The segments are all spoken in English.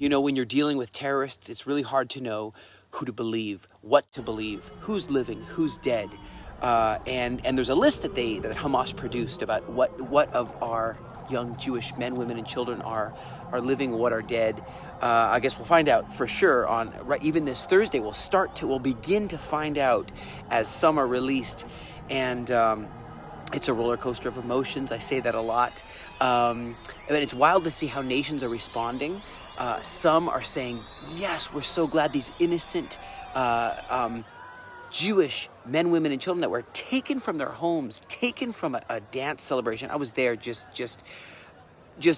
You know, when you're dealing with terrorists, it's really hard to know who to believe, what to believe, who's living, who's dead. And there's a list that Hamas produced about what of our young Jewish men, women, and children are living, what are dead. I guess we'll find out for sure on even this Thursday. We'll begin to find out as some are released, and it's a roller coaster of emotions. I say that a lot. And it's wild to see how nations are responding. Some are saying, yes, we're so glad these innocent Jewish men, women, and children that were taken from their homes, taken from a dance celebration. I was there just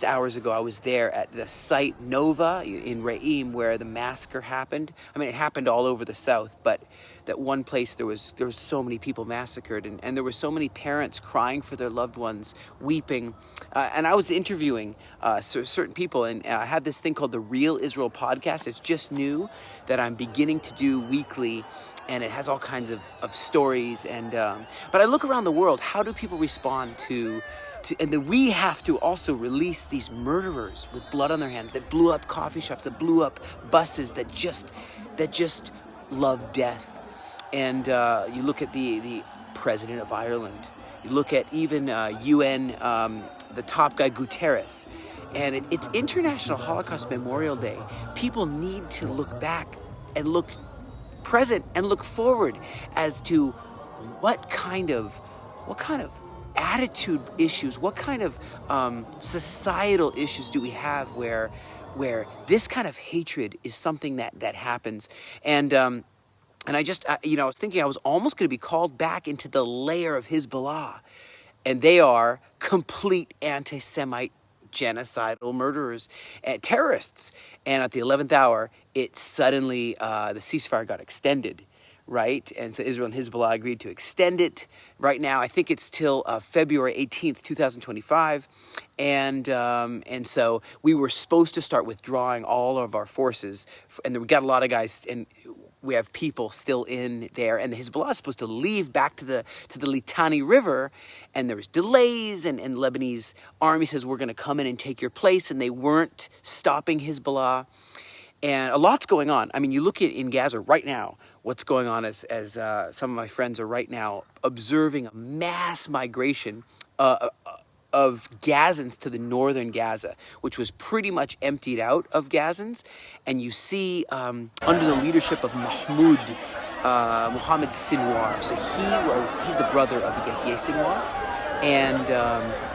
hours ago. I was there at the site Nova in Re'im where the massacre happened. I mean, it happened all over the south, but that one place there was so many people massacred, and there were so many parents crying for their loved ones, weeping. And I was interviewing certain people, and I have this thing called the Real Israel podcast. It's just new that I'm beginning to do weekly, and it has all kinds of stories. And but I look around the world. How do people respond to and then we have to also release these murderers with blood on their hands that blew up coffee shops, that blew up buses, that just love death. And you look at the president of Ireland. You look at even UN, the top guy, Guterres. And it's International Holocaust Memorial Day. People need to look back and look present and look forward as to what kind of attitude issues, what kind of societal issues do we have where this kind of hatred is something that happens. And I just, I was thinking I was almost going to be called back into the layer of Hezbollah. And they are complete anti-Semite, genocidal murderers and terrorists. And at the 11th hour, it suddenly, the ceasefire got extended. Right? And so Israel and Hezbollah agreed to extend it. Right now, I think it's till February 18th, 2025. And so we were supposed to start withdrawing all of our forces. And we got a lot of guys, and we have people still in there. And the Hezbollah is supposed to leave back to the Litani River. And there was delays, and Lebanese army says, we're going to come in and take your place. And they weren't stopping Hezbollah. And a lot's going on. I mean, you look at in Gaza right now, what's going on as some of my friends are right now observing a mass migration of Gazans to the northern Gaza, which was pretty much emptied out of Gazans. And you see under the leadership of Mohammed Sinwar. So he's the brother of Yahya Sinwar.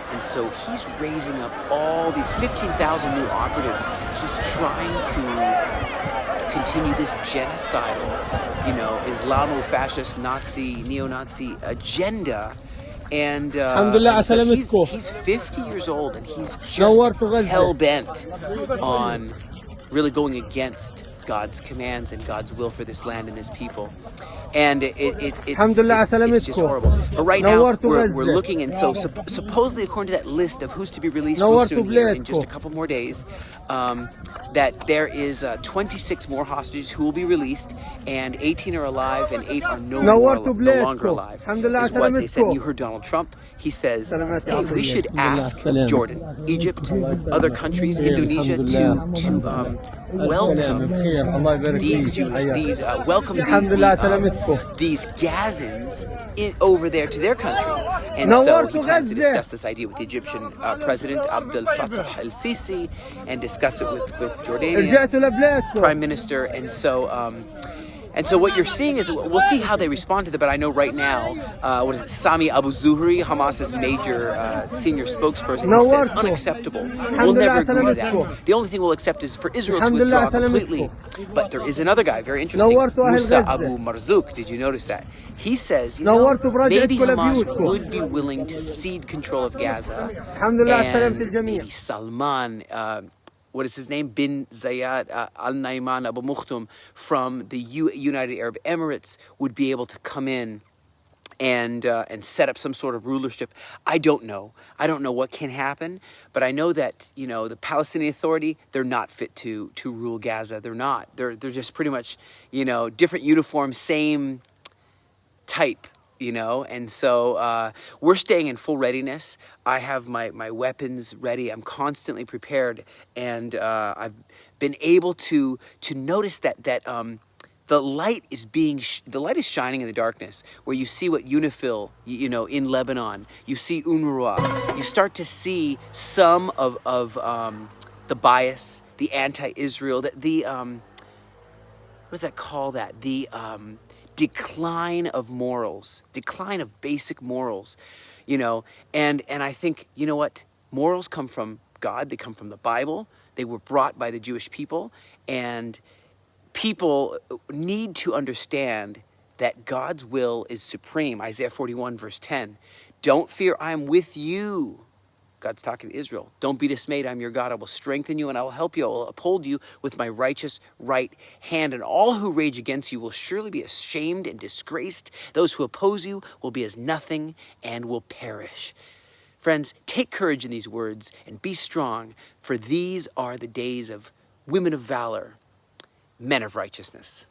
And so he's raising up all these 15,000 new operatives. He's trying to continue this genocidal, Islamo-fascist, Nazi, neo-Nazi agenda. And so he's 50 years old, and he's just hell-bent on really going against God's commands and God's will for this land and this people. And it's just horrible. But right now, we're looking, and so supposedly, according to that list of who's to be released real soon here, in just a couple more days, that there is 26 more hostages who will be released, and 18 are alive, and 8 are no longer alive, is what they said. You heard Donald Trump. He says, hey, we should ask Jordan, Egypt, other countries, Indonesia, to welcome these Jews, welcome these Gazans over there to their country. And so he plans to discuss this idea with the Egyptian President Abdel Fattah el-Sisi and discuss it with Jordanian Prime Minister. And so what you're seeing is, we'll see how they respond to that, but I know right now, Sami Abu Zuhri, Hamas's major senior spokesperson, he says, unacceptable. We'll never agree to that. The only thing we'll accept is for Israel to withdraw completely. But there is another guy, very interesting, Musa Abu Marzouk. Did you notice that? He says, maybe Hamas would be willing to cede control of Gaza, and maybe Salman, what is his name? Bin Zayed Al Nahyan Abu Mukhtum from the United Arab Emirates would be able to come in and set up some sort of rulership. I don't know. I don't know what can happen, but I know that the Palestinian Authority, they're not fit to rule Gaza. They're not. They're just pretty much different uniform, same type you know? And so we're staying in full readiness. I have my weapons ready. I'm constantly prepared. And I've been able to notice that the light is the light is shining in the darkness, where you see what UNIFIL, you know, in Lebanon, you see UNRWA, you start to see some of the bias, the anti-Israel, the what does that call that? The decline of morals, decline of basic morals, you know. And I think, you know what? Morals come from God. They come from the Bible. They were brought by the Jewish people, and people need to understand that God's will is supreme. Isaiah 41 verse 10. Don't fear, I am with you. God's talking to Israel. Don't be dismayed, I'm your God. I will strengthen you and I will help you. I will uphold you with my righteous right hand. And all who rage against you will surely be ashamed and disgraced. Those who oppose you will be as nothing and will perish. Friends, take courage in these words and be strong, for these are the days of women of valor, men of righteousness.